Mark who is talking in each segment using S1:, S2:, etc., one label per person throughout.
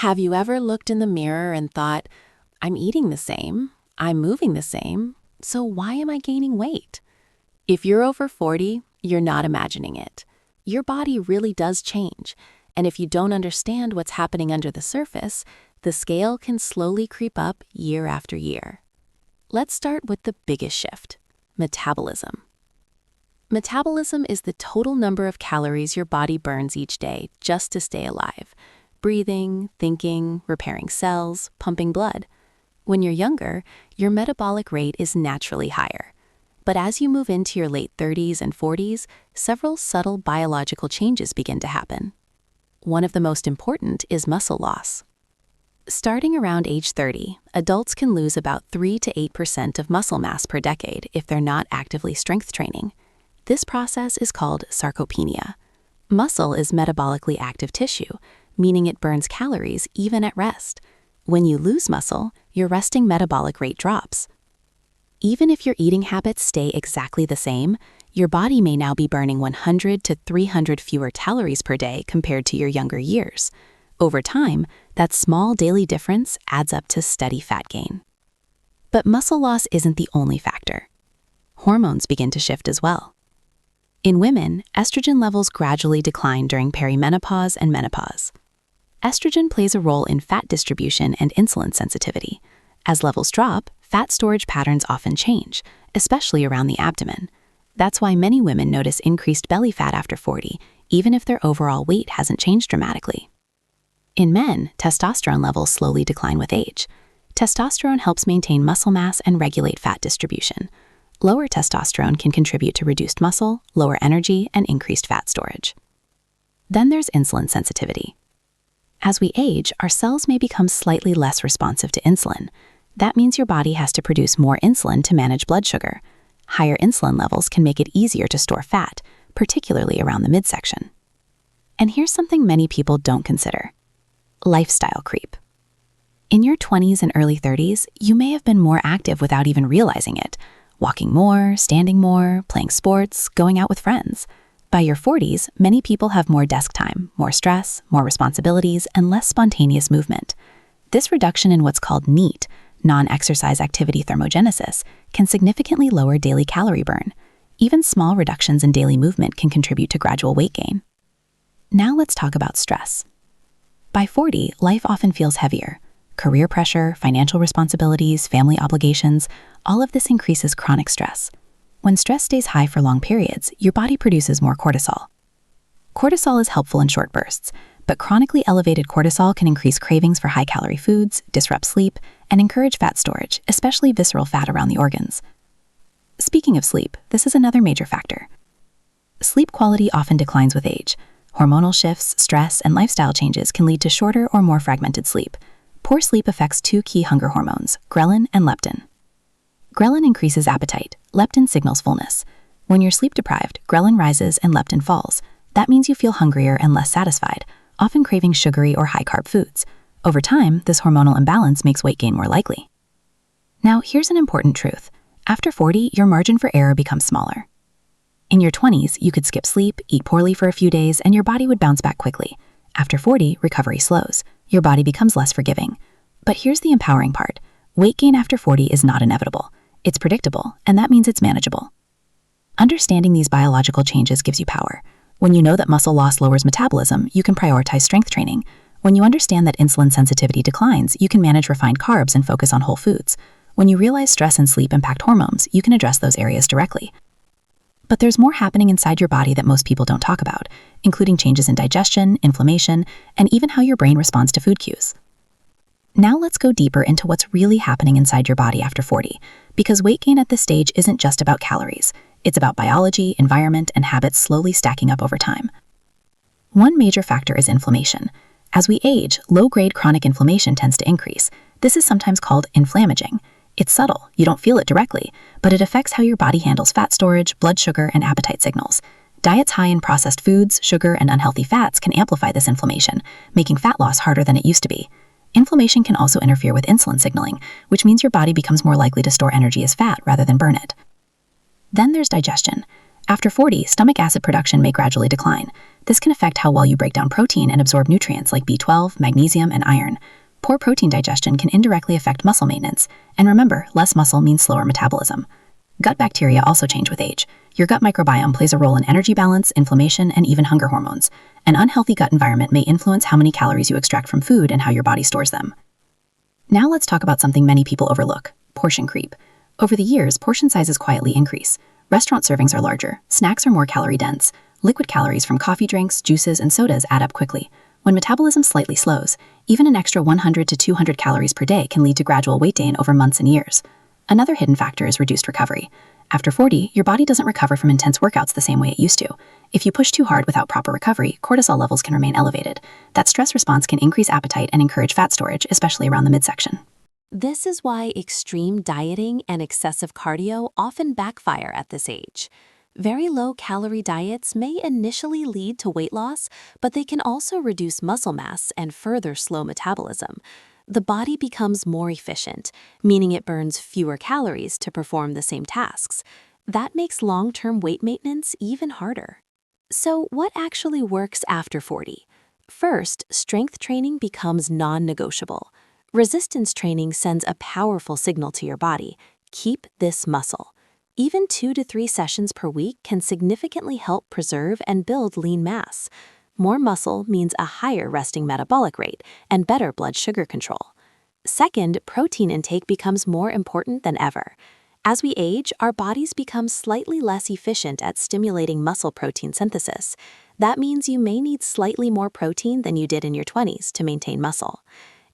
S1: Have you ever looked in the mirror and thought, I'm eating the same, I'm moving the same, so why am I gaining weight? If you're over 40, you're not imagining it. Your body really does change, and if you don't understand what's happening under the surface, the scale can slowly creep up year after year. Let's start with the biggest shift: metabolism. Metabolism is the total number of calories your body burns each day just to stay alive. Breathing, thinking, repairing cells, pumping blood. When you're younger, your metabolic rate is naturally higher. But as you move into your late 30s and 40s, several subtle biological changes begin to happen. One of the most important is muscle loss. Starting around age 30, adults can lose about 3 to 8% of muscle mass per decade if they're not actively strength training. This process is called sarcopenia. Muscle is metabolically active tissue, meaning it burns calories even at rest. When you lose muscle, your resting metabolic rate drops. Even if your eating habits stay exactly the same, your body may now be burning 100 to 300 fewer calories per day compared to your younger years. Over time, that small daily difference adds up to steady fat gain. But muscle loss isn't the only factor. Hormones begin to shift as well. In women, estrogen levels gradually decline during perimenopause and menopause. Estrogen plays a role in fat distribution and insulin sensitivity. As levels drop, fat storage patterns often change, especially around the abdomen. That's why many women notice increased belly fat after 40, even if their overall weight hasn't changed dramatically. In men, testosterone levels slowly decline with age. Testosterone helps maintain muscle mass and regulate fat distribution. Lower testosterone can contribute to reduced muscle, lower energy, and increased fat storage. Then there's insulin sensitivity. As we age, our cells may become slightly less responsive to insulin. That means your body has to produce more insulin to manage blood sugar. Higher insulin levels can make it easier to store fat, particularly around the midsection. And here's something many people don't consider: lifestyle creep. In your 20s and early 30s, you may have been more active without even realizing it. Walking more, standing more, playing sports, going out with friends. By your 40s, many people have more desk time, more stress, more responsibilities, and less spontaneous movement. This reduction in what's called NEAT, non-exercise activity thermogenesis, can significantly lower daily calorie burn. Even small reductions in daily movement can contribute to gradual weight gain. Now let's talk about stress. By 40, life often feels heavier. Career pressure, financial responsibilities, family obligations, all of this increases chronic stress. When stress stays high for long periods, your body produces more cortisol. Cortisol is helpful in short bursts, but chronically elevated cortisol can increase cravings for high-calorie foods, disrupt sleep, and encourage fat storage, especially visceral fat around the organs. Speaking of sleep, this is another major factor. Sleep quality often declines with age. Hormonal shifts, stress, and lifestyle changes can lead to shorter or more fragmented sleep. Poor sleep affects two key hunger hormones, ghrelin and leptin. Ghrelin increases appetite, leptin signals fullness. When you're sleep deprived, ghrelin rises and leptin falls. That means you feel hungrier and less satisfied, often craving sugary or high-carb foods. Over time, this hormonal imbalance makes weight gain more likely. Now, here's an important truth. After 40, your margin for error becomes smaller. In your 20s, you could skip sleep, eat poorly for a few days, and your body would bounce back quickly. After 40, recovery slows. Your body becomes less forgiving. But here's the empowering part. Weight gain after 40 is not inevitable. It's predictable, and that means it's manageable. Understanding these biological changes gives you power. When you know that muscle loss lowers metabolism, you can prioritize strength training. When you understand that insulin sensitivity declines, you can manage refined carbs and focus on whole foods. When you realize stress and sleep impact hormones, you can address those areas directly. But there's more happening inside your body that most people don't talk about, including changes in digestion, inflammation, and even how your brain responds to food cues. Now let's go deeper into what's really happening inside your body after 40, because weight gain at this stage isn't just about calories. It's about biology, environment, and habits slowly stacking up over time. One major factor is inflammation. As we age, low-grade chronic inflammation tends to increase. This is sometimes called inflammaging. It's subtle, you don't feel it directly, but it affects how your body handles fat storage, blood sugar, and appetite signals. Diets high in processed foods, sugar, and unhealthy fats can amplify this inflammation, making fat loss harder than it used to be. Inflammation can also interfere with insulin signaling, which means your body becomes more likely to store energy as fat rather than burn it. Then there's digestion.
S2: After 40, stomach acid production may gradually decline. This can affect how well you break down protein and absorb nutrients like B12, magnesium, and iron. Poor protein digestion can indirectly affect muscle maintenance. And remember, less muscle means slower metabolism. Gut bacteria also change with age. Your gut microbiome plays a role in energy balance, inflammation, and even hunger hormones. An unhealthy gut environment may influence how many calories you extract from food and how your body stores them. Now let's talk about something many people overlook: portion creep. Over the years, portion sizes quietly increase. Restaurant servings are larger, snacks are more calorie-dense. Liquid calories from coffee drinks, juices, and sodas add up quickly. When metabolism slightly slows, even an extra 100 to 200 calories per day can lead to gradual weight gain over months and years. Another hidden factor is reduced recovery. After 40, your body doesn't recover from intense workouts the same way it used to. If you push too hard without proper recovery, cortisol levels can remain elevated. That stress response can increase appetite and encourage fat storage, especially around the midsection.
S1: This is why extreme dieting and excessive cardio often backfire at this age. Very low-calorie diets may initially lead to weight loss, but they can also reduce muscle mass and further slow metabolism. The body becomes more efficient, meaning it burns fewer calories to perform the same tasks. That makes long-term weight maintenance even harder. So what actually works after 40? First, strength training becomes non-negotiable. Resistance training sends a powerful signal to your body: keep this muscle. Even 2 to 3 sessions per week can significantly help preserve and build lean mass. More muscle means a higher resting metabolic rate and better blood sugar control. Second, protein intake becomes more important than ever. As we age, our bodies become slightly less efficient at stimulating muscle protein synthesis. That means you may need slightly more protein than you did in your 20s to maintain muscle.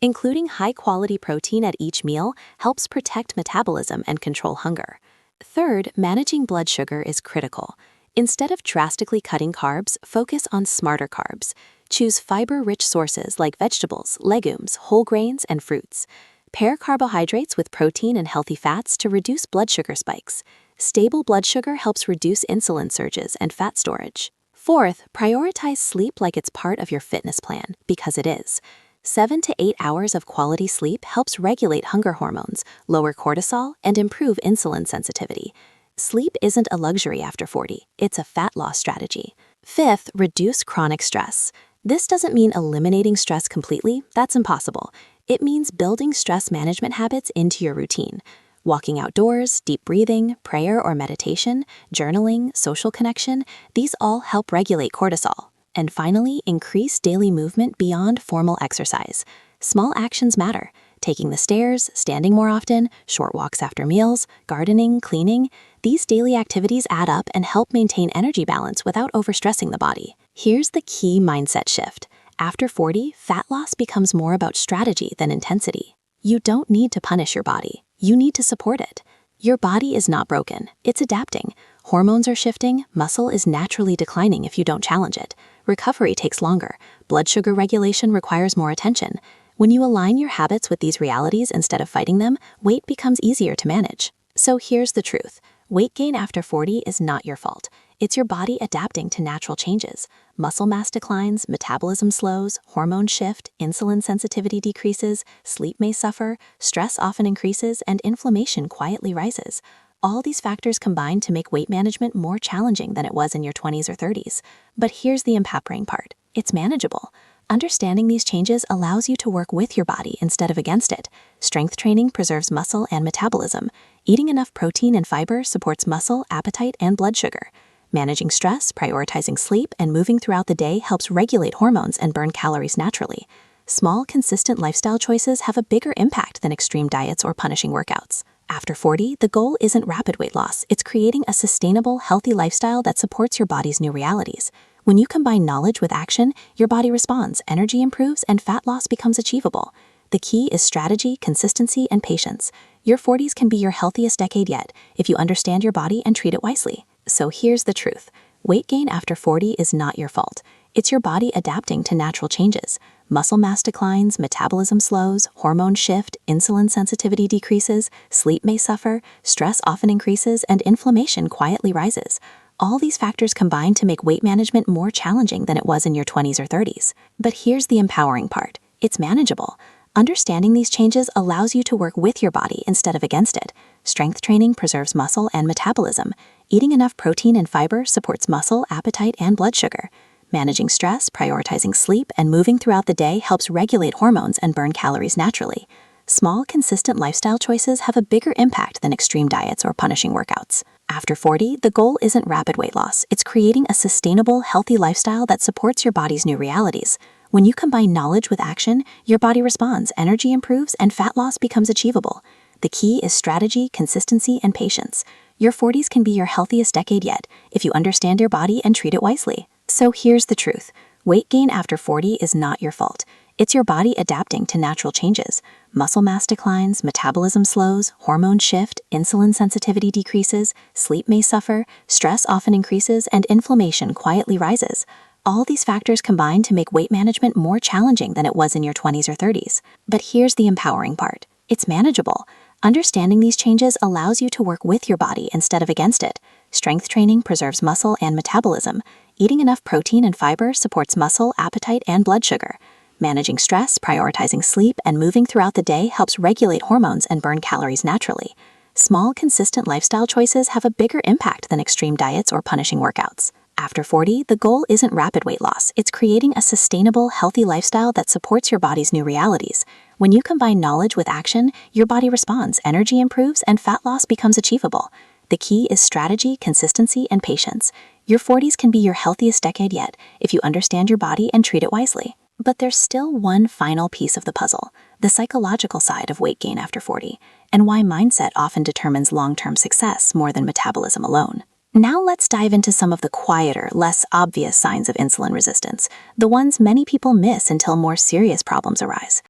S1: Including high-quality protein at each meal helps protect metabolism and control hunger. Third, managing blood sugar is critical. Instead of drastically cutting carbs, focus on smarter carbs. Choose fiber-rich sources like vegetables, legumes, whole grains, and fruits. Pair carbohydrates with protein and healthy fats to reduce blood sugar spikes. Stable blood sugar helps reduce insulin surges and fat storage. Fourth, prioritize sleep like it's part of your fitness plan, because it is. 7 to 8 hours of quality sleep helps regulate hunger hormones, lower cortisol, and improve insulin sensitivity. Sleep isn't a luxury after 40, it's a fat loss strategy. Fifth, reduce chronic stress. This doesn't mean eliminating stress completely, that's impossible. It means building stress management habits into your routine. Walking outdoors, deep breathing, prayer or meditation, journaling, social connection, these all help regulate cortisol. And finally, increase daily movement beyond formal exercise. Small actions matter. Taking the stairs, standing more often, short walks after meals, gardening, cleaning. These daily activities add up and help maintain energy balance without overstressing the body. Here's the key mindset shift. After 40, fat loss becomes more about strategy than intensity. You don't need to punish your body. You need to support it. Your body is not broken. It's adapting. Hormones are shifting. Muscle is naturally declining if you don't challenge it. Recovery takes longer. Blood sugar regulation requires more attention. When you align your habits with these realities instead of fighting them, weight becomes easier to manage. So here's the truth. Weight gain after 40 is not your fault. It's your body adapting to natural changes. Muscle mass declines, metabolism slows, hormones shift, insulin sensitivity decreases, sleep may suffer, stress often increases, and inflammation quietly rises. All these factors combine to make weight management more challenging than it was in your 20s or 30s. But here's the empowering part. It's manageable. Understanding these changes allows you to work with your body instead of against it. Strength training preserves muscle and metabolism. Eating enough protein and fiber supports muscle, appetite, and blood sugar. Managing stress, prioritizing sleep, and moving throughout the day helps regulate hormones and burn calories naturally. Small, consistent lifestyle choices have a bigger impact than extreme diets or punishing workouts. After 40, the goal isn't rapid weight loss. It's creating a sustainable, healthy lifestyle that supports your body's new realities. When you combine knowledge with action, your body responds, energy improves, and fat loss becomes achievable. The key is strategy, consistency, and patience. Your 40s can be your healthiest decade yet if you understand your body and treat it wisely. So here's the truth. Weight gain after 40 is not your fault. It's your body adapting to natural changes. Muscle mass declines, metabolism slows, hormones shift, insulin sensitivity decreases, sleep may suffer, stress often increases, and inflammation quietly rises. All these factors combine to make weight management more challenging than it was in your 20s or 30s. But here's the empowering part. It's manageable.
S2: Understanding these changes allows you to work with your body instead of against it. Strength training preserves muscle and metabolism. Eating enough protein and fiber supports muscle, appetite, and blood sugar. Managing stress, prioritizing sleep, and moving throughout the day helps regulate hormones and burn calories naturally. Small, consistent lifestyle choices have a bigger impact than extreme diets or punishing workouts. After 40, the goal isn't rapid weight loss. It's creating a sustainable, healthy lifestyle that supports your body's new realities. When you combine knowledge with action, your body responds, energy improves, and fat loss becomes achievable. The key is strategy, consistency, and patience. Your 40s can be your healthiest decade yet if you understand your body and treat it wisely. So here's the truth. Weight gain after 40 is not your fault. It's your body adapting to natural changes. Muscle mass declines, metabolism slows, hormones shift, insulin sensitivity decreases, sleep may suffer, stress often increases, and inflammation quietly rises. All these factors combine to make weight management more challenging than it was in your 20s or 30s. But here's the empowering part. It's manageable. Understanding these changes allows you to work with your body instead of against it. Strength training preserves muscle and metabolism. Eating enough protein and fiber supports muscle, appetite, and blood sugar. Managing stress, prioritizing sleep, and moving throughout the day helps regulate hormones and burn calories naturally. Small, consistent lifestyle choices have a bigger impact than extreme diets or punishing workouts. After 40, the goal isn't rapid weight loss. It's creating a sustainable, healthy lifestyle that supports your body's new realities. When you combine knowledge with action, your body responds, energy improves, and fat loss becomes achievable. The key is strategy, consistency, and patience. Your 40s can be your healthiest decade yet if you understand your body and treat it wisely. But there's still one final piece of the puzzle, the psychological side of weight gain after 40, and why mindset often determines long-term success more than metabolism alone. Now let's dive into some of the quieter, less obvious signs of insulin resistance, the ones many people miss until more serious problems arise.